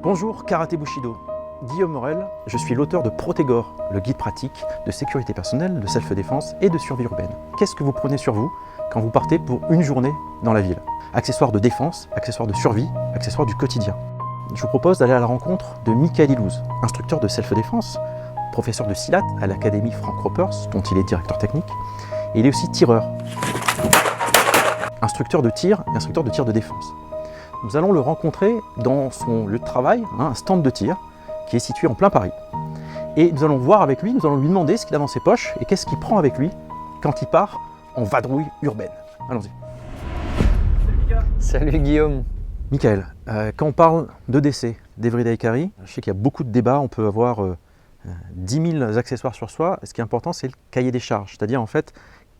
Bonjour Karaté Bushido, Guillaume Morel, je suis l'auteur de Protégor, le guide pratique de sécurité personnelle, de self-défense et de survie urbaine. Qu'est-ce que vous prenez sur vous quand vous partez pour une journée dans la ville? Accessoires de défense, accessoires de survie, accessoires du quotidien. Je vous propose d'aller à la rencontre de Michael Ilouz, instructeur de self-défense, professeur de Silat à l'Académie Frank Ropers, dont il est directeur technique, et il est aussi tireur, instructeur de tir et instructeur de tir de défense. Nous allons le rencontrer dans son lieu de travail, un stand de tir, qui est situé en plein Paris. Et nous allons voir avec lui, nous allons lui demander ce qu'il a dans ses poches et qu'est-ce qu'il prend avec lui quand il part en vadrouille urbaine. Allons-y. Salut Guillaume. Michael, quand on parle d'EDC, d'Everyday Carry, je sais qu'il y a beaucoup de débats, on peut avoir 10 000 accessoires sur soi. Ce qui est important, c'est le cahier des charges, c'est-à-dire en fait,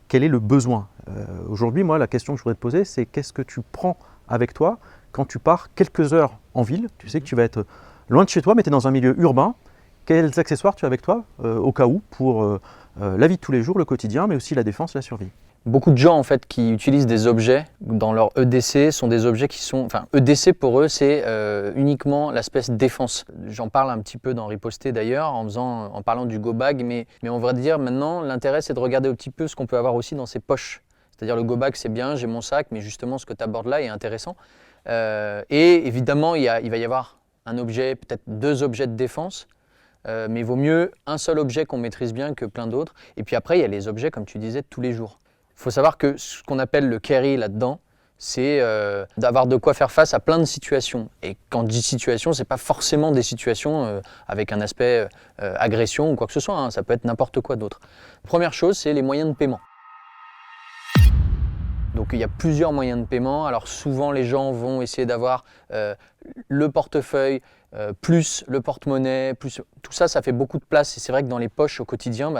quel est le besoin. Aujourd'hui, moi, la question que je voudrais te poser, c'est qu'est-ce que tu prends avec toi quand tu pars quelques heures en ville? Tu sais que tu vas être loin de chez toi, mais tu es dans un milieu urbain. Quels accessoires tu as avec toi au cas où pour la vie de tous les jours, le quotidien, mais aussi la défense, la survie? Beaucoup de gens en fait qui utilisent des objets dans leur EDC sont des objets qui sont... Enfin, EDC pour eux, c'est uniquement l'aspect défense. J'en parle un petit peu dans Riposter d'ailleurs, en parlant du go bag, mais on va dire maintenant, l'intérêt c'est de regarder un petit peu ce qu'on peut avoir aussi dans ses poches. C'est-à-dire le go bag c'est bien, j'ai mon sac, mais justement ce que tu abordes là est intéressant. Et évidemment, il va y avoir un objet, peut-être 2 objets de défense, mais il vaut mieux un seul objet qu'on maîtrise bien que plein d'autres. Et puis après, il y a les objets, comme tu disais, de tous les jours. Il faut savoir que ce qu'on appelle le carry là-dedans, c'est d'avoir de quoi faire face à plein de situations. Et quand je dis situation, ce n'est pas forcément des situations avec un aspect agression ou quoi que ce soit, hein. Ça peut être n'importe quoi d'autre. Première chose, c'est les moyens de paiement. Donc il y a plusieurs moyens de paiement. Alors souvent les gens vont essayer d'avoir le portefeuille, plus le porte-monnaie, plus tout ça, ça fait beaucoup de place. Et c'est vrai que dans les poches au quotidien,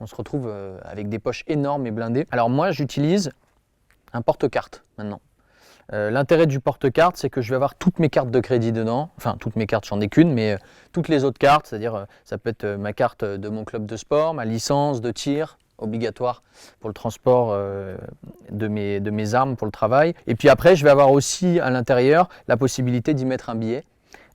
on se retrouve avec des poches énormes et blindées. Alors moi j'utilise un porte-carte maintenant. L'intérêt du porte-carte, c'est que je vais avoir toutes mes cartes de crédit dedans. Enfin, toutes mes cartes, j'en ai qu'une, mais toutes les autres cartes, c'est-à-dire ça peut être ma carte de mon club de sport, ma licence de tir, obligatoire pour le transport de mes armes pour le travail. Et puis après, je vais avoir aussi à l'intérieur la possibilité d'y mettre un billet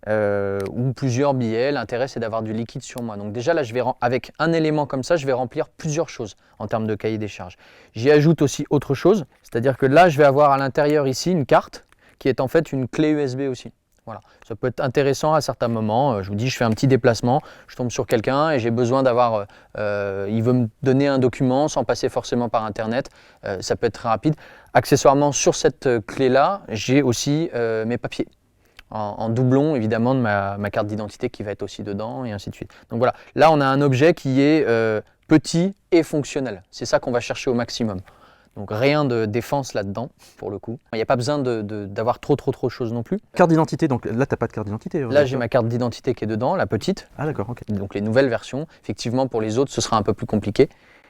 ou plusieurs billets. L'intérêt, c'est d'avoir du liquide sur moi. Donc déjà, là, avec un élément comme ça, je vais remplir plusieurs choses en termes de cahier des charges. J'y ajoute aussi autre chose, c'est-à-dire que là, je vais avoir à l'intérieur ici une carte qui est en fait une clé USB aussi. Voilà. Ça peut être intéressant à certains moments. Je vous dis, je fais un petit déplacement, je tombe sur quelqu'un et j'ai besoin d'avoir... il veut me donner un document sans passer forcément par Internet. Ça peut être très rapide. Accessoirement, sur cette clé-là, j'ai aussi mes papiers. En doublon, évidemment, de ma carte d'identité qui va être aussi dedans et ainsi de suite. Donc voilà, là, on a un objet qui est petit et fonctionnel. C'est ça qu'on va chercher au maximum. Donc rien de défense là-dedans, pour le coup. Il n'y a pas besoin d'avoir trop de choses non plus. Carte d'identité, donc là, tu n'as pas de carte d'identité? Là, j'ai ma carte d'identité qui est dedans, la petite. Ah d'accord, ok. Donc les nouvelles versions. Effectivement, pour les autres, ce sera un peu plus compliqué.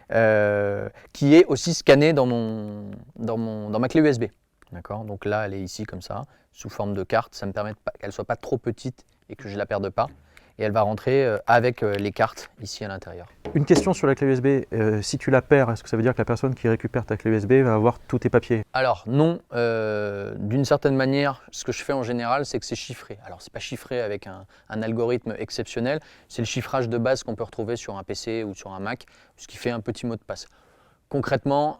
Qui est aussi scannée dans ma clé USB. D'accord. Donc là, elle est ici comme ça, sous forme de carte. Ça me permet qu'elle ne soit pas trop petite et que je ne la perde pas. Et elle va rentrer avec les cartes ici à l'intérieur. Une question sur la clé USB, si tu la perds, est-ce que ça veut dire que la personne qui récupère ta clé USB va avoir tous tes papiers? Alors non, d'une certaine manière, ce que je fais en général, c'est que c'est chiffré. Alors c'est pas chiffré avec un algorithme exceptionnel, c'est le chiffrage de base qu'on peut retrouver sur un PC ou sur un Mac, ce qui fait un petit mot de passe. Concrètement,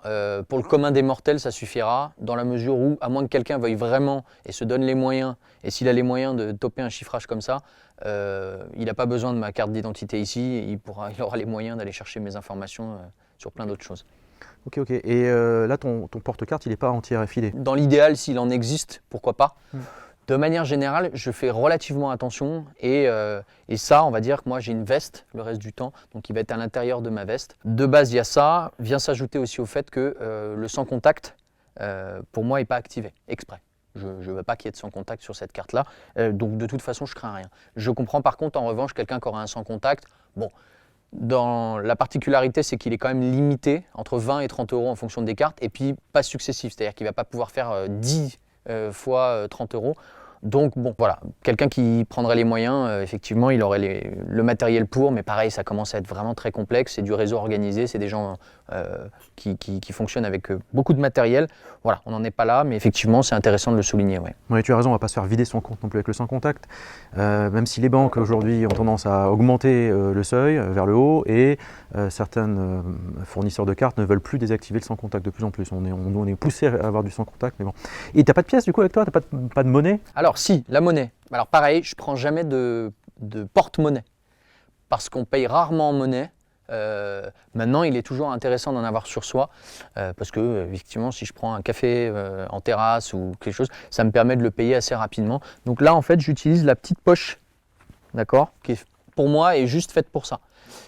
pour le commun des mortels, ça suffira dans la mesure où, à moins que quelqu'un veuille vraiment et se donne les moyens, et s'il a les moyens de toper un chiffrage comme ça, il n'a pas besoin de ma carte d'identité ici, il aura les moyens d'aller chercher mes informations sur plein d'autres choses. Ok. Et là, ton porte-carte, il n'est pas anti-RFID? Dans l'idéal, s'il en existe, pourquoi pas. De manière générale, je fais relativement attention et ça, on va dire que moi j'ai une veste le reste du temps, donc qui va être à l'intérieur de ma veste. De base, il y a ça, vient s'ajouter aussi au fait que le sans contact, pour moi, n'est pas activé, exprès. Je ne veux pas qu'il y ait de sans contact sur cette carte-là, donc de toute façon, je crains rien. Je comprends par contre, en revanche, quelqu'un qui aura un sans contact, bon, dans la particularité, c'est qu'il est quand même limité entre 20 et 30 euros en fonction des cartes, et puis pas successif, c'est-à-dire qu'il ne va pas pouvoir faire 10 fois 30 euros. Donc bon, voilà, quelqu'un qui prendrait les moyens, effectivement, il aurait le matériel pour, mais pareil, ça commence à être vraiment très complexe, c'est du réseau organisé, c'est des gens qui fonctionnent avec beaucoup de matériel. Voilà, on n'en est pas là, mais effectivement, c'est intéressant de le souligner. Ouais. Oui, tu as raison, on ne va pas se faire vider son compte non plus avec le sans contact, même si les banques aujourd'hui ont tendance à augmenter le seuil vers le haut et certains fournisseurs de cartes ne veulent plus désactiver le sans contact de plus en plus. On est poussé à avoir du sans contact, mais bon. Et tu n'as pas de pièces du coup avec toi, tu n'as pas de monnaie? Alors si, la monnaie. Alors pareil, je ne prends jamais de porte-monnaie parce qu'on paye rarement en monnaie. Maintenant, il est toujours intéressant d'en avoir sur soi parce que, effectivement, si je prends un café en terrasse ou quelque chose, ça me permet de le payer assez rapidement. Donc là, en fait, j'utilise la petite poche, d'accord, qui pour moi est juste faite pour ça.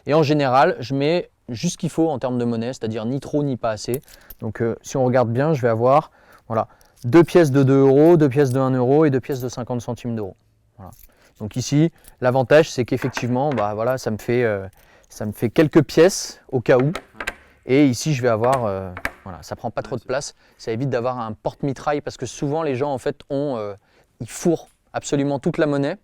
Et en général, je mets juste ce qu'il faut en termes de monnaie, c'est-à-dire ni trop ni pas assez. Donc si on regarde bien, je vais avoir voilà, 2 pièces de 2 euros, 2 pièces de 1 euro et 2 pièces de 50 centimes d'euros. Voilà. Donc ici, l'avantage, c'est qu'effectivement, bah, voilà, ça me fait quelques pièces au cas où. Et ici, je vais avoir, voilà, ça prend pas trop de place. Ça évite d'avoir un porte-mitraille parce que souvent, les gens, en fait, ils fourrent absolument toute la monnaie.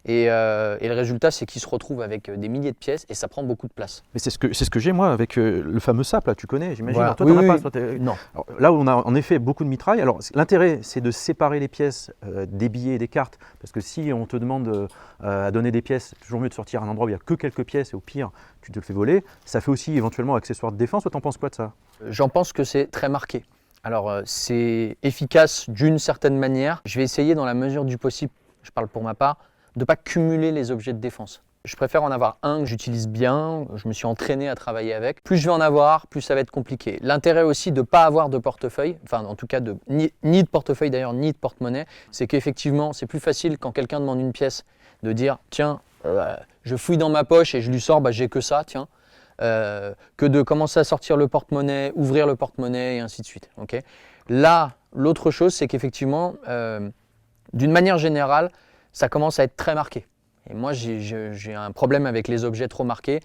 Et le résultat, c'est qu'ils se retrouvent avec des milliers de pièces et ça prend beaucoup de place. Mais c'est ce que j'ai moi avec le fameux SAP, là, tu connais, j'imagine. Voilà. Alors, toi, Oui, t'en as oui, pas. Toi, non. Alors, là où on a en effet beaucoup de mitraille, alors l'intérêt c'est de séparer les pièces des billets et des cartes, parce que si on te demande à donner des pièces, c'est toujours mieux de sortir à un endroit où il n'y a que quelques pièces et au pire, tu te le fais voler. Ça fait aussi éventuellement accessoire de défense. Toi, t'en penses quoi de ça? J'en pense que c'est très marqué. Alors, c'est efficace d'une certaine manière. Je vais essayer dans la mesure du possible, je parle pour ma part, de ne pas cumuler les objets de défense. Je préfère en avoir un que j'utilise bien, je me suis entraîné à travailler avec. Plus je vais en avoir, plus ça va être compliqué. L'intérêt aussi de ne pas avoir de portefeuille, enfin en tout cas ni de portefeuille d'ailleurs, ni de porte-monnaie, c'est qu'effectivement c'est plus facile quand quelqu'un demande une pièce de dire tiens, je fouille dans ma poche et je lui sors, bah, j'ai que ça, tiens. Que de commencer à sortir le porte-monnaie, ouvrir le porte-monnaie et ainsi de suite. Okay. Là, l'autre chose, c'est qu'effectivement, d'une manière générale, ça commence à être très marqué. Et moi, j'ai un problème avec les objets trop marqués,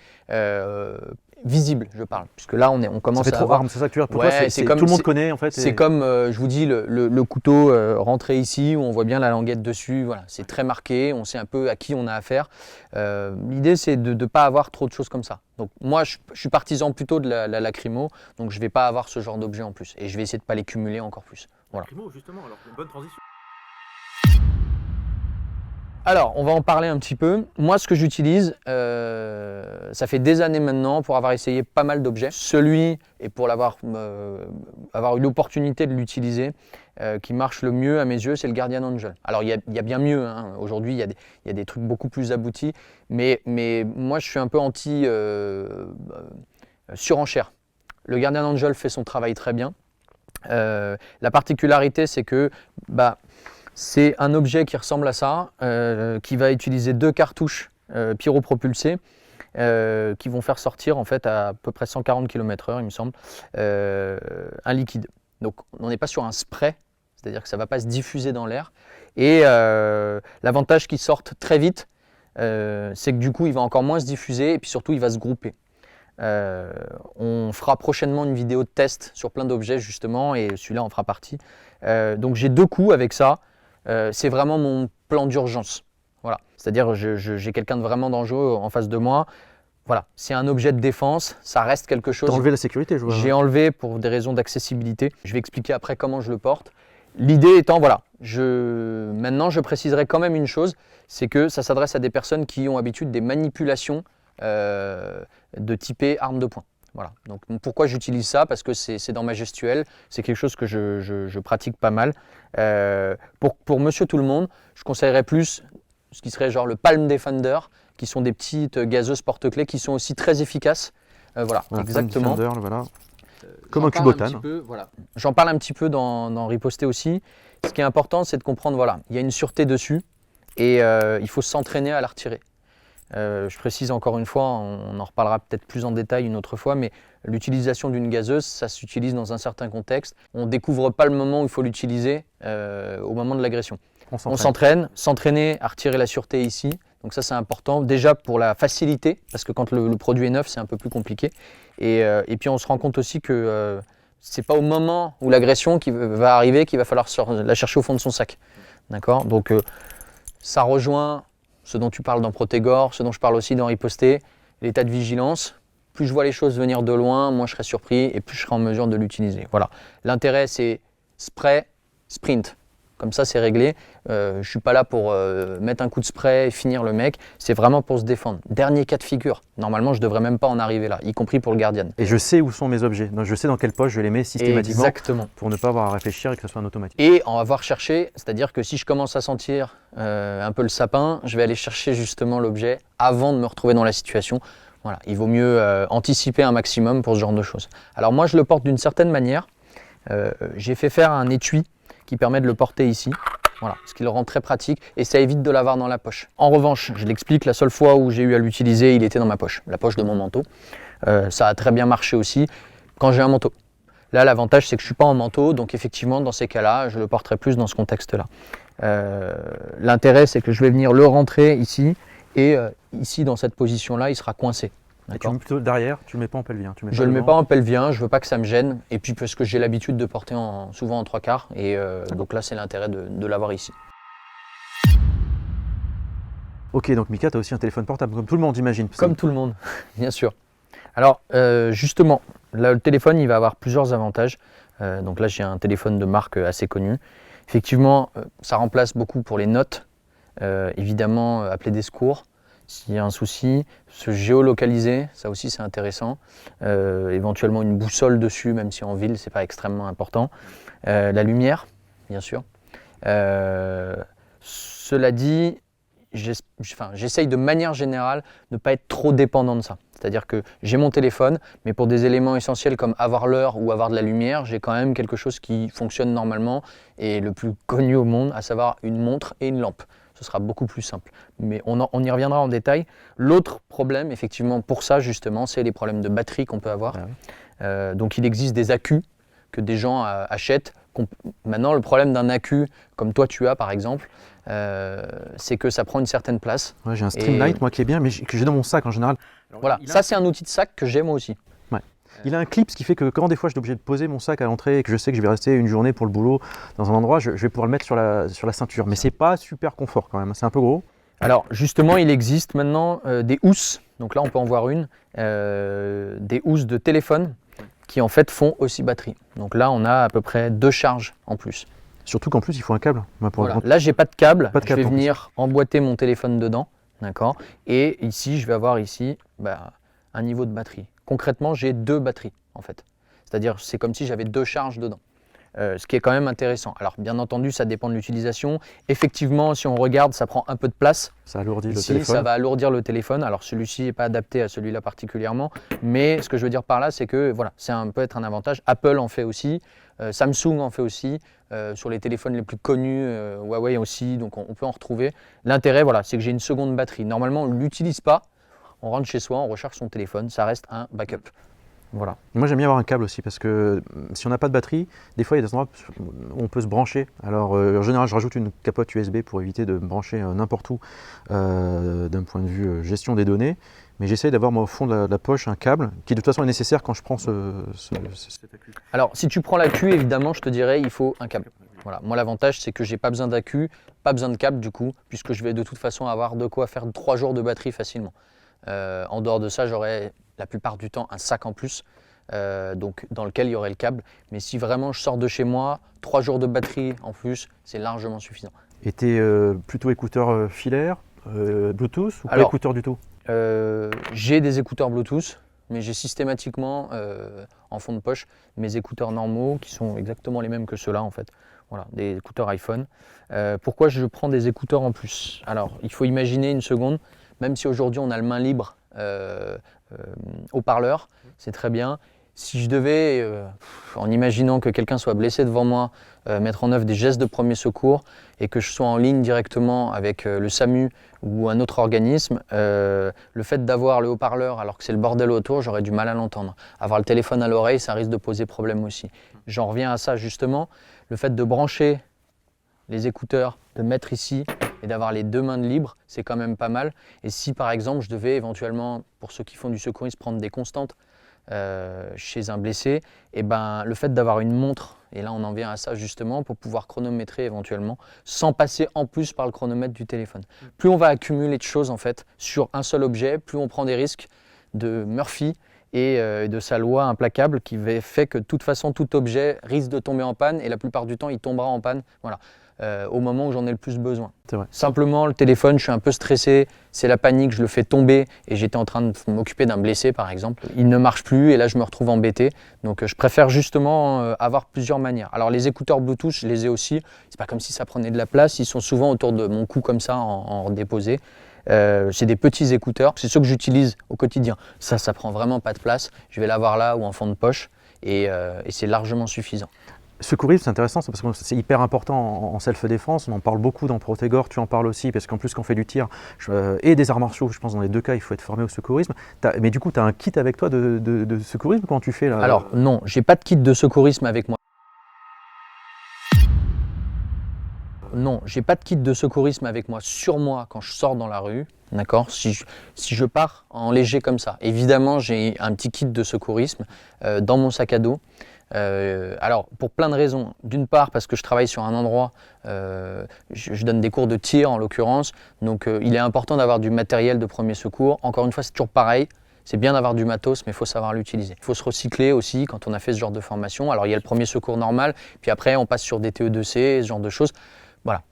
visibles, je parle. Puisque là, on commence ça fait à trop avoir... arme, c'est ça que tu veux dire. Pour Ouais, toi, tout le monde connaît en fait. C'est comme, je vous dis, le couteau rentré ici, où on voit bien la languette dessus. Voilà, c'est très marqué, on sait un peu à qui on a affaire. L'idée, c'est de ne pas avoir trop de choses comme ça. Donc moi, je suis partisan plutôt de la lacrymo, donc je ne vais pas avoir ce genre d'objet en plus. Et je vais essayer de ne pas les cumuler encore plus. Voilà. Lacrymo, justement, alors une bonne transition. Alors, on va en parler un petit peu. Moi, ce que j'utilise, ça fait des années maintenant pour avoir essayé pas mal d'objets. Celui, et pour avoir eu l'opportunité de l'utiliser, qui marche le mieux à mes yeux, c'est le Guardian Angel. Alors, il y a bien mieux. Hein. Aujourd'hui, il y a des trucs beaucoup plus aboutis. Mais moi, je suis un peu anti surenchère. Le Guardian Angel fait son travail très bien. La particularité, c'est que... c'est un objet qui ressemble à ça, qui va utiliser 2 cartouches pyropropulsées qui vont faire sortir en fait à peu près 140 km/h, il me semble, un liquide. Donc on n'est pas sur un spray, c'est-à-dire que ça ne va pas se diffuser dans l'air. Et l'avantage qu'il sorte très vite, c'est que du coup il va encore moins se diffuser et puis surtout il va se grouper. On fera prochainement une vidéo de test sur plein d'objets justement et celui-là en fera partie. Donc j'ai 2 coups avec ça. C'est vraiment mon plan d'urgence. Voilà. C'est-à-dire j'ai quelqu'un de vraiment dangereux en face de moi. Voilà. C'est un objet de défense, ça reste quelque chose. T'as enlevé la sécurité, je vois. J'ai enlevé pour des raisons d'accessibilité. Je vais expliquer après comment je le porte. L'idée étant, voilà, maintenant je préciserai quand même une chose, c'est que ça s'adresse à des personnes qui ont l'habitude des manipulations de typer arme de poing. Voilà. Donc, pourquoi j'utilise ça? Parce que c'est dans ma gestuelle, c'est quelque chose que je pratique pas mal. Pour monsieur tout le monde, je conseillerais plus ce qui serait genre le Palm Defender, qui sont des petites gazeuses porte-clés qui sont aussi très efficaces. Voilà, exactement. Defender, voilà. Comme un Kubotan. Voilà. J'en parle un petit peu dans Riposter aussi. Ce qui est important, c'est de comprendre, voilà, il y a une sûreté dessus et il faut s'entraîner à la retirer. Je précise encore une fois, on en reparlera peut-être plus en détail une autre fois, mais l'utilisation d'une gazeuse, ça s'utilise dans un certain contexte. On ne découvre pas le moment où il faut l'utiliser au moment de l'agression. On s'entraîner à retirer la sûreté ici. Donc ça, c'est important. Déjà pour la facilité, parce que quand le produit est neuf, c'est un peu plus compliqué. Et puis on se rend compte aussi que c'est pas au moment où l'agression qui va arriver qu'il va falloir la chercher au fond de son sac. D'accord? Donc ça rejoint ce dont tu parles dans Protégor, ce dont je parle aussi dans Riposter, l'état de vigilance. Plus je vois les choses venir de loin, moins je serai surpris et plus je serai en mesure de l'utiliser. Voilà. L'intérêt, c'est spray, sprint. Comme ça, c'est réglé. Je ne suis pas là pour mettre un coup de spray et finir le mec. C'est vraiment pour se défendre. Dernier cas de figure. Normalement, je ne devrais même pas en arriver là, y compris pour le Guardian. Et je sais où sont mes objets. Donc, je sais dans quelle poche je les mets systématiquement. Exactement. Pour ne pas avoir à réfléchir et que ce soit un automatique. Et en avoir cherché, c'est-à-dire que si je commence à sentir un peu le sapin, je vais aller chercher justement l'objet avant de me retrouver dans la situation. Voilà, il vaut mieux anticiper un maximum pour ce genre de choses. Alors moi, je le porte d'une certaine manière. J'ai fait faire un étui qui permet de le porter ici. Voilà, ce qui le rend très pratique et ça évite de l'avoir dans la poche. En revanche, je l'explique, la seule fois où j'ai eu à l'utiliser, il était dans ma poche, la poche de mon manteau. Ça a très bien marché aussi quand j'ai un manteau. Là, l'avantage, c'est que je ne suis pas en manteau, donc effectivement, dans ces cas-là, je le porterai plus dans ce contexte-là. L'intérêt, c'est que je vais venir le rentrer ici et ici, dans cette position-là, il sera coincé. Et tu le mets plutôt derrière, tu ne le mets pas en pelvien. Je ne le mets pas en pelvien, je ne veux pas que ça me gêne. Et puis parce que j'ai l'habitude de porter souvent en 3/4. Et donc là, c'est l'intérêt de l'avoir ici. Ok, donc Mika, tu as aussi un téléphone portable, comme tout le monde, j'imagine. Comme tout le monde, bien sûr. Alors, justement, là, le téléphone, il va avoir plusieurs avantages. Donc là, j'ai un téléphone de marque assez connu. Effectivement, ça remplace beaucoup pour les notes. Évidemment, appeler des secours. S'il y a un souci, se géolocaliser, ça aussi c'est intéressant. Éventuellement une boussole dessus, même si en ville c'est pas extrêmement important. La lumière, bien sûr. Cela dit, j'essaye de manière générale de ne pas être trop dépendant de ça. C'est-à-dire que j'ai mon téléphone, mais pour des éléments essentiels comme avoir l'heure ou avoir de la lumière, j'ai quand même quelque chose qui fonctionne normalement et le plus connu au monde, à savoir une montre et une lampe. Ce sera beaucoup plus simple. Mais on y reviendra en détail. L'autre problème, effectivement, pour ça, justement, c'est les problèmes de batterie qu'on peut avoir. Ah oui. Donc, il existe des accus que des gens achètent. Maintenant, le problème d'un accu, comme toi tu as, par exemple, c'est que ça prend une certaine place. Ouais, j'ai un Streamlight, moi, qui est bien, mais que j'ai dans mon sac en général. Alors, voilà, ça, c'est un outil de sac que j'ai moi aussi. Il a un clip, ce qui fait que quand des fois je suis obligé de poser mon sac à l'entrée et que je sais que je vais rester une journée pour le boulot dans un endroit, je vais pouvoir le mettre sur la ceinture. Mais c'est pas super confort quand même, c'est un peu gros. Alors justement, il existe maintenant des housses, donc là on peut en voir une, des housses de téléphone qui en fait font aussi batterie. Donc là on a à peu près 2 charges en plus. Surtout qu'en plus il faut un câble. Voilà. Là j'ai pas de câble, je vais venir emboîter mon téléphone dedans, d'accord. Et ici je vais avoir ici un niveau de batterie. Concrètement, j'ai 2 batteries en fait. C'est-à-dire, c'est comme si j'avais 2 charges dedans. Ce qui est quand même intéressant. Alors, bien entendu, ça dépend de l'utilisation. Effectivement, si on regarde, ça prend un peu de place. Ça alourdit le téléphone. Ça va alourdir le téléphone. Alors, celui-ci n'est pas adapté à celui-là particulièrement. Mais ce que je veux dire par là, c'est que voilà, peut être un avantage. Apple en fait aussi. Samsung en fait aussi. Sur les téléphones les plus connus, Huawei aussi. Donc, on peut en retrouver. L'intérêt, voilà, c'est que j'ai une seconde batterie. Normalement, on ne l'utilise pas. On rentre chez soi, on recharge son téléphone, ça reste un backup. Voilà. Moi j'aime bien avoir un câble aussi parce que si on n'a pas de batterie, des fois il y a des endroits où on peut se brancher. Alors en général je rajoute une capote USB pour éviter de me brancher n'importe où d'un point de vue gestion des données. Mais j'essaye d'avoir au fond de la poche un câble qui de toute façon est nécessaire quand je prends cet accu. Alors si tu prends l'accu, évidemment je te dirais il faut un câble. Voilà. Moi l'avantage c'est que j'ai pas besoin d'accu, pas besoin de câble du coup, puisque je vais de toute façon avoir de quoi faire 3 jours de batterie facilement. En dehors de ça, j'aurai la plupart du temps un sac en plus, donc dans lequel il y aurait le câble. Mais si vraiment je sors de chez moi, 3 jours de batterie en plus, c'est largement suffisant. Et tu es plutôt écouteur filaire, Bluetooth ou pas écouteur du tout? J'ai des écouteurs Bluetooth, mais j'ai systématiquement en fond de poche mes écouteurs normaux qui sont exactement les mêmes que ceux-là en fait. Voilà, des écouteurs iPhone. Pourquoi je prends des écouteurs en plus? Alors, il faut imaginer une seconde. Même si aujourd'hui on a le main libre haut-parleur, c'est très bien. Si je devais, en imaginant que quelqu'un soit blessé devant moi, mettre en œuvre des gestes de premier secours et que je sois en ligne directement avec le SAMU ou un autre organisme, le fait d'avoir le haut-parleur alors que c'est le bordel autour, j'aurais du mal à l'entendre. Avoir le téléphone à l'oreille, ça risque de poser problème aussi. J'en reviens à ça justement, le fait de brancher les écouteurs, de mettre ici et d'avoir les 2 mains de libre, c'est quand même pas mal. Et si par exemple je devais éventuellement, pour ceux qui font du secourisme, prendre des constantes, chez un blessé, et ben, le fait d'avoir une montre, et là on en vient à ça justement, pour pouvoir chronométrer éventuellement, sans passer en plus par le chronomètre du téléphone. Plus on va accumuler de choses en fait sur un seul objet, plus on prend des risques de Murphy et de sa loi implacable qui fait que de toute façon tout objet risque de tomber en panne et la plupart du temps il tombera en panne voilà, au moment où j'en ai le plus besoin. C'est vrai. Simplement le téléphone, je suis un peu stressé, c'est la panique, je le fais tomber et j'étais en train de m'occuper d'un blessé par exemple. Il ne marche plus et là je me retrouve embêté. Donc je préfère justement avoir plusieurs manières. Alors les écouteurs Bluetooth, je les ai aussi. C'est pas comme si ça prenait de la place, ils sont souvent autour de mon cou comme ça en déposé. C'est des petits écouteurs, c'est ceux que j'utilise au quotidien. Ça prend vraiment pas de place. Je vais l'avoir là ou en fond de poche et c'est largement suffisant. Secourisme, c'est intéressant, c'est parce que c'est hyper important en self-défense. On en parle beaucoup dans Protégor, tu en parles aussi, parce qu'en plus, quand on fait du tir et des arts martiaux, je pense dans les deux cas, il faut être formé au secourisme. Mais du coup, tu as un kit avec toi de secourisme quand tu fais là? Alors, non, j'ai pas de kit de secourisme avec moi. Non, j'ai pas de kit de secourisme avec moi sur moi quand je sors dans la rue, d'accord, si je pars en léger comme ça. Évidemment, j'ai un petit kit de secourisme dans mon sac à dos. Alors, pour plein de raisons. D'une part, parce que je travaille sur un endroit, je donne des cours de tir en l'occurrence, donc il est important d'avoir du matériel de premier secours. Encore une fois, c'est toujours pareil. C'est bien d'avoir du matos, mais il faut savoir l'utiliser. Il faut se recycler aussi quand on a fait ce genre de formation. Alors, il y a le premier secours normal, puis après, on passe sur des TE2C, ce genre de choses. Voilà,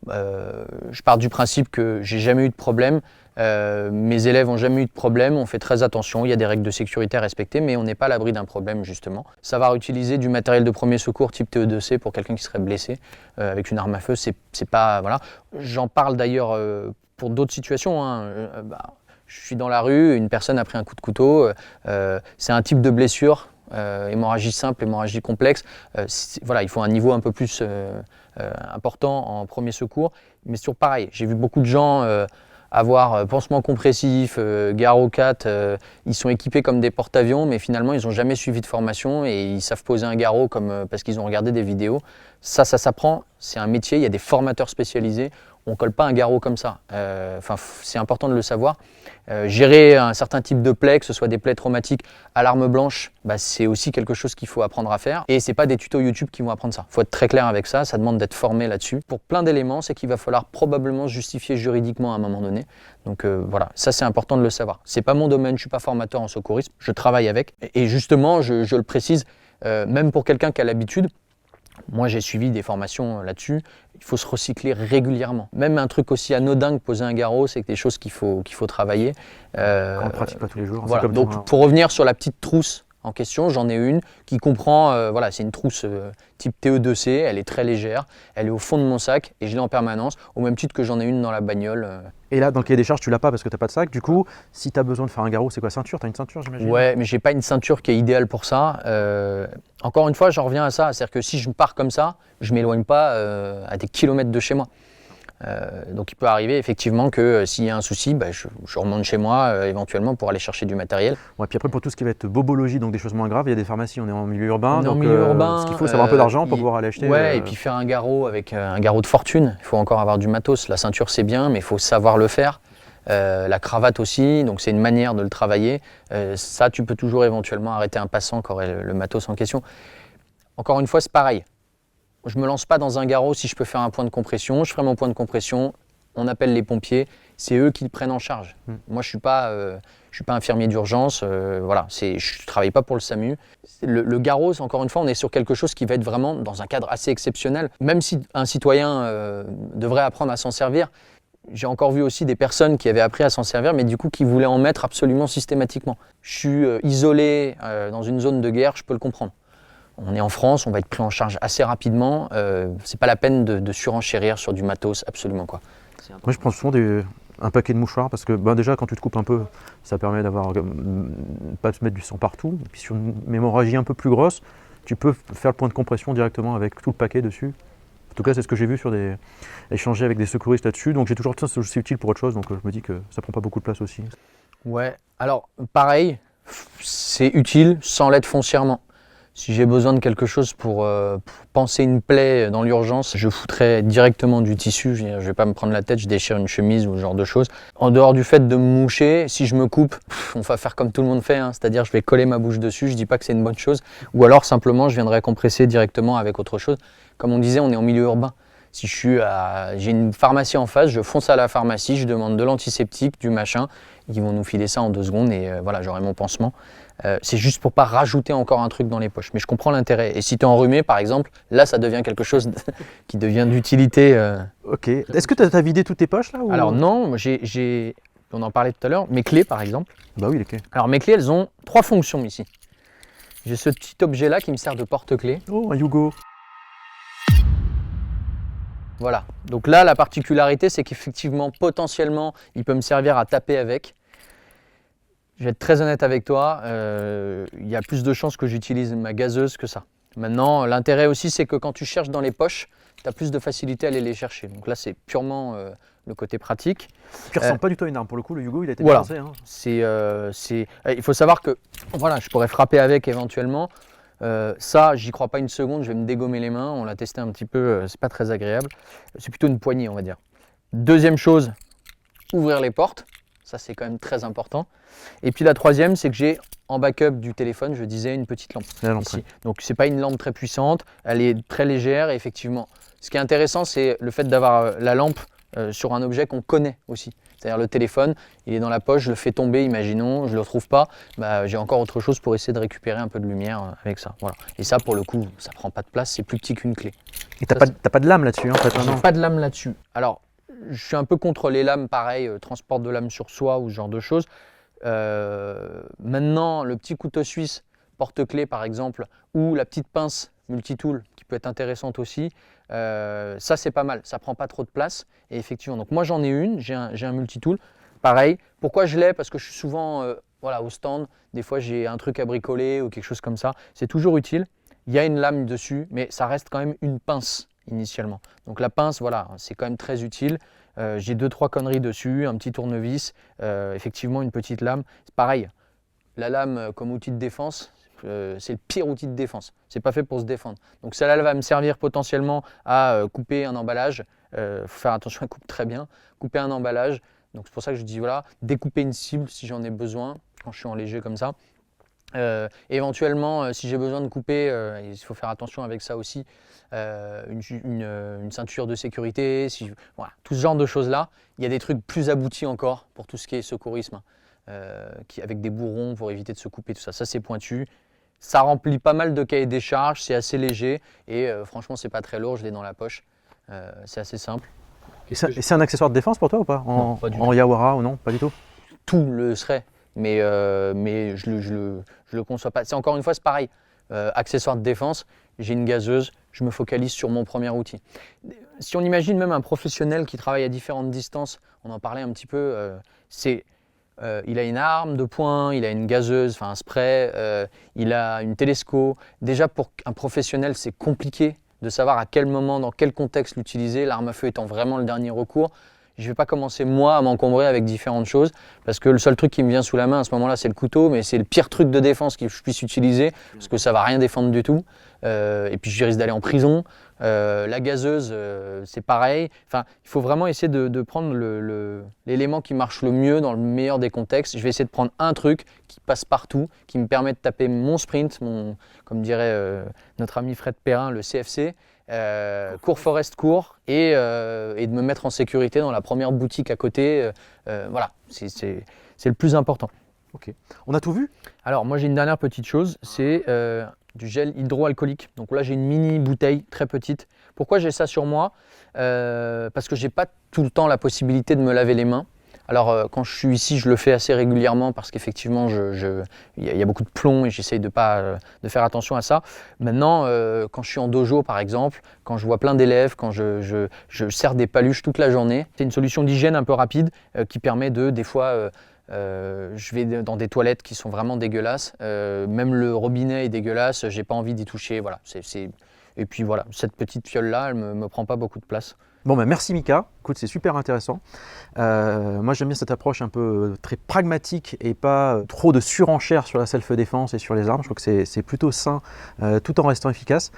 je pars du principe que j'ai jamais eu de problème, mes élèves n'ont jamais eu de problème, on fait très attention, il y a des règles de sécurité à respecter, mais on n'est pas à l'abri d'un problème justement. Savoir utiliser du matériel de premier secours type TE2C pour quelqu'un qui serait blessé avec une arme à feu, c'est pas, voilà. J'en parle d'ailleurs pour d'autres situations, hein. Je suis dans la rue, une personne a pris un coup de couteau, c'est un type de blessure, hémorragie simple, hémorragie complexe, voilà, il faut un niveau un peu plus important en premier secours, mais c'est toujours pareil. J'ai vu beaucoup de gens avoir pansement compressif, Garrot 4, ils sont équipés comme des porte-avions, mais finalement ils n'ont jamais suivi de formation et ils savent poser un garrot parce qu'ils ont regardé des vidéos. Ça s'apprend, c'est un métier, il y a des formateurs spécialisés. On ne colle pas un garrot comme ça. C'est important de le savoir. Gérer un certain type de plaies, que ce soit des plaies traumatiques à l'arme blanche, c'est aussi quelque chose qu'il faut apprendre à faire. Et ce n'est pas des tutos YouTube qui vont apprendre ça. Il faut être très clair avec ça, ça demande d'être formé là-dessus. Pour plein d'éléments, c'est qu'il va falloir probablement justifier juridiquement à un moment donné. Donc voilà, ça c'est important de le savoir. Ce n'est pas mon domaine, je ne suis pas formateur en secourisme, je travaille avec. Et justement, je le précise, même pour quelqu'un qui a l'habitude, moi, j'ai suivi des formations là-dessus. Il faut se recycler régulièrement. Même un truc aussi anodin que poser un garrot, c'est des choses qu'il faut travailler. On ne pratique pas tous les jours. Voilà. Donc, pour revenir sur la petite trousse en question, j'en ai une qui comprend, voilà, c'est une trousse type TE2C, elle est très légère, elle est au fond de mon sac et je l'ai en permanence, au même titre que j'en ai une dans la bagnole. Et là, dans le cahier des charges, tu l'as pas parce que tu n'as pas de sac. Du coup, si tu as besoin de faire un garrot, c'est quoi, ceinture? Tu as une ceinture, j'imagine? Ouais, mais j'ai pas une ceinture qui est idéale pour ça. Encore une fois, j'en reviens à ça, c'est-à-dire que si je pars comme ça, je m'éloigne pas à des kilomètres de chez moi. Donc il peut arriver effectivement que s'il y a un souci, je remonte chez moi éventuellement pour aller chercher du matériel. Ouais, puis après pour tout ce qui va être bobologie, donc des choses moins graves, il y a des pharmacies, on est en milieu urbain. On est donc en milieu urbain. Ce qu'il faut, c'est avoir un peu d'argent pour pouvoir aller acheter. Ouais, et puis faire un garrot avec un garrot de fortune, il faut encore avoir du matos. La ceinture c'est bien, mais il faut savoir le faire. La cravate aussi, donc c'est une manière de le travailler. Ça, tu peux toujours éventuellement arrêter un passant qui aurait le matos en question. Encore une fois, c'est pareil. Je ne me lance pas dans un garrot si je peux faire un point de compression. Je ferai mon point de compression, on appelle les pompiers, c'est eux qui le prennent en charge. Moi, je ne suis pas infirmier d'urgence, voilà, je ne travaille pas pour le SAMU. Le garrot, encore une fois, on est sur quelque chose qui va être vraiment dans un cadre assez exceptionnel. Même si un citoyen devrait apprendre à s'en servir, j'ai encore vu aussi des personnes qui avaient appris à s'en servir, mais du coup qui voulaient en mettre absolument systématiquement. Je suis isolé dans une zone de guerre, je peux le comprendre. On est en France, on va être pris en charge assez rapidement. C'est pas la peine de surenchérir sur du matos, absolument quoi. Moi, je prends souvent un paquet de mouchoirs parce que déjà, quand tu te coupes un peu, ça permet d'avoir pas de se mettre du sang partout. Et puis sur une hémorragie un peu plus grosse, tu peux faire le point de compression directement avec tout le paquet dessus. En tout cas, c'est ce que j'ai vu échanger avec des secouristes là-dessus. Donc j'ai toujours dit que c'est utile pour autre chose. Donc je me dis que ça prend pas beaucoup de place aussi. Ouais. Alors pareil, c'est utile sans l'être foncièrement. Si j'ai besoin de quelque chose pour panser une plaie dans l'urgence, je foutrais directement du tissu. Je ne vais pas me prendre la tête, je déchire une chemise ou ce genre de choses. En dehors du fait de me moucher, si je me coupe, on va faire comme tout le monde fait, hein, c'est-à-dire je vais coller ma bouche dessus. Je ne dis pas que c'est une bonne chose. Ou alors simplement je viendrai compresser directement avec autre chose. Comme on disait, on est en milieu urbain. Si j'ai une pharmacie en face, je fonce à la pharmacie, je demande de l'antiseptique, du machin. Ils vont nous filer ça en 2 secondes et voilà, j'aurai mon pansement. C'est juste pour pas rajouter encore un truc dans les poches. Mais je comprends l'intérêt. Et si tu es enrhumé, par exemple, là, ça devient quelque chose qui devient d'utilité. Ok. Est-ce que tu as vidé toutes tes poches là ou... Alors non, on en parlait tout à l'heure, mes clés par exemple. Bah oui, les clés. Alors mes clés, elles ont 3 fonctions ici. J'ai ce petit objet-là qui me sert de porte-clés. Oh, un Yugo. Voilà. Donc là, la particularité, c'est qu'effectivement, potentiellement, il peut me servir à taper avec. Je vais être très honnête avec toi, il y a plus de chances que j'utilise ma gazeuse que ça. Maintenant, l'intérêt aussi, c'est que quand tu cherches dans les poches, tu as plus de facilité à aller les chercher. Donc là, c'est purement le côté pratique. Qui ressemble pas du tout à une arme. Pour le coup, le Yugo, il a été Voilà. pensé. Hein. Il faut savoir que voilà, je pourrais frapper avec éventuellement. Ça, j'y crois pas une seconde, je vais me dégommer les mains. On l'a testé un petit peu, c'est pas très agréable. C'est plutôt une poignée, on va dire. Deuxième chose, ouvrir les portes. Ça, c'est quand même très important. Et puis la troisième, c'est que j'ai en backup du téléphone, je disais, une petite lampe. Ici. Donc, ce n'est pas une lampe très puissante, elle est très légère. Et effectivement, ce qui est intéressant, c'est le fait d'avoir la lampe sur un objet qu'on connaît aussi. C'est-à-dire le téléphone, il est dans la poche, je le fais tomber, imaginons, je ne le retrouve pas. Bah, j'ai encore autre chose pour essayer de récupérer un peu de lumière avec ça. Voilà. Et ça, pour le coup, ça ne prend pas de place, c'est plus petit qu'une clé. Et tu n'as pas de lame là-dessus, hein, en fait, j'ai pas de lame là-dessus. Alors, je suis un peu contre les lames, pareil, transport de lames sur soi ou ce genre de choses. Maintenant, le petit couteau suisse porte-clés par exemple, ou la petite pince multitool qui peut être intéressante aussi, ça c'est pas mal, ça prend pas trop de place. Et effectivement, donc moi j'en ai une, j'ai un multitool. Pareil, pourquoi je l'ai? Parce que je suis souvent voilà, au stand, des fois j'ai un truc à bricoler ou quelque chose comme ça, c'est toujours utile. Il y a une lame dessus, mais ça reste quand même une pince initialement. Donc la pince, voilà, c'est quand même très utile. J'ai 2-3 conneries dessus, un petit tournevis, effectivement une petite lame. C'est pareil, la lame comme outil de défense, c'est le pire outil de défense. C'est pas fait pour se défendre. Donc celle-là va me servir potentiellement à couper un emballage. Faut faire attention, elle coupe très bien. Couper un emballage. Donc c'est pour ça que je dis voilà, découper une cible si j'en ai besoin quand je suis en léger comme ça. Éventuellement, si j'ai besoin de couper, il faut faire attention avec ça aussi, une ceinture de sécurité, voilà, tout ce genre de choses-là. Il y a des trucs plus aboutis encore pour tout ce qui est secourisme, avec des bourrons pour éviter de se couper, tout ça. Ça, c'est pointu. Ça remplit pas mal de cahiers des charges, c'est assez léger et franchement, c'est pas très lourd, je l'ai dans la poche. C'est assez simple. Et c'est un accessoire de défense pour toi ou pas? Non, pas du tout. En Yawara ou non? Pas du tout? Tout le serait. Mais je le conçois pas. C'est encore une fois, c'est pareil. Accessoire de défense, j'ai une gazeuse, je me focalise sur mon premier outil. Si on imagine même un professionnel qui travaille à différentes distances, on en parlait un petit peu, il a une arme de poing, il a une gazeuse, enfin un spray, il a une télesco. Déjà pour un professionnel, c'est compliqué de savoir à quel moment, dans quel contexte l'utiliser, l'arme à feu étant vraiment le dernier recours. Je ne vais pas commencer moi à m'encombrer avec différentes choses parce que le seul truc qui me vient sous la main à ce moment-là, c'est le couteau, mais c'est le pire truc de défense que je puisse utiliser parce que ça ne va rien défendre du tout. Et puis je risque d'aller en prison. La gazeuse, c'est pareil. Enfin, il faut vraiment essayer de prendre l'élément qui marche le mieux dans le meilleur des contextes. Je vais essayer de prendre un truc qui passe partout, qui me permet de taper mon sprint, comme dirait notre ami Fred Perrin, le CFC. Cours Forest court et de me mettre en sécurité dans la première boutique à côté. Voilà, c'est le plus important. Ok. On a tout vu? Alors moi j'ai une dernière petite chose, c'est du gel hydroalcoolique. Donc là j'ai une mini bouteille très petite. Pourquoi j'ai ça sur moi? Parce que j'ai pas tout le temps la possibilité de me laver les mains. Alors quand je suis ici, je le fais assez régulièrement parce qu'effectivement, il y a beaucoup de plomb et j'essaye de faire attention à ça. Maintenant, quand je suis en dojo par exemple, quand je vois plein d'élèves, quand je sers des paluches toute la journée, c'est une solution d'hygiène un peu rapide qui permet des fois, je vais dans des toilettes qui sont vraiment dégueulasses, même le robinet est dégueulasse, j'ai pas envie d'y toucher. Voilà, et puis voilà, cette petite fiole-là, elle me prend pas beaucoup de place. Bon, bah, merci Mika, écoute, c'est super intéressant. Moi j'aime bien cette approche un peu très pragmatique et pas trop de surenchère sur la self-défense et sur les armes. Je trouve que c'est plutôt sain tout en restant efficace.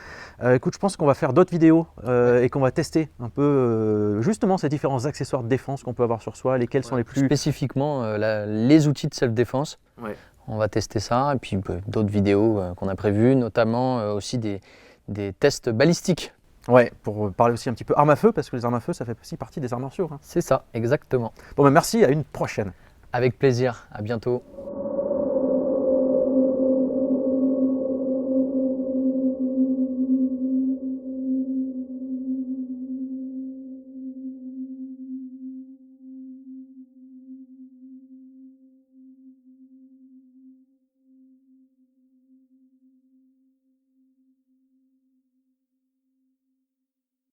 Écoute, je pense qu'on va faire d'autres vidéos et qu'on va tester un peu justement ces différents accessoires de défense qu'on peut avoir sur soi, lesquels sont les plus... Spécifiquement, les outils de self-défense. Ouais. On va tester ça et puis d'autres vidéos qu'on a prévues, notamment aussi des tests balistiques. Ouais, pour parler aussi un petit peu armes à feu, parce que les armes à feu, ça fait aussi partie des arts martiaux. Hein. C'est ça, exactement. Bon, bah merci, à une prochaine. Avec plaisir, à bientôt.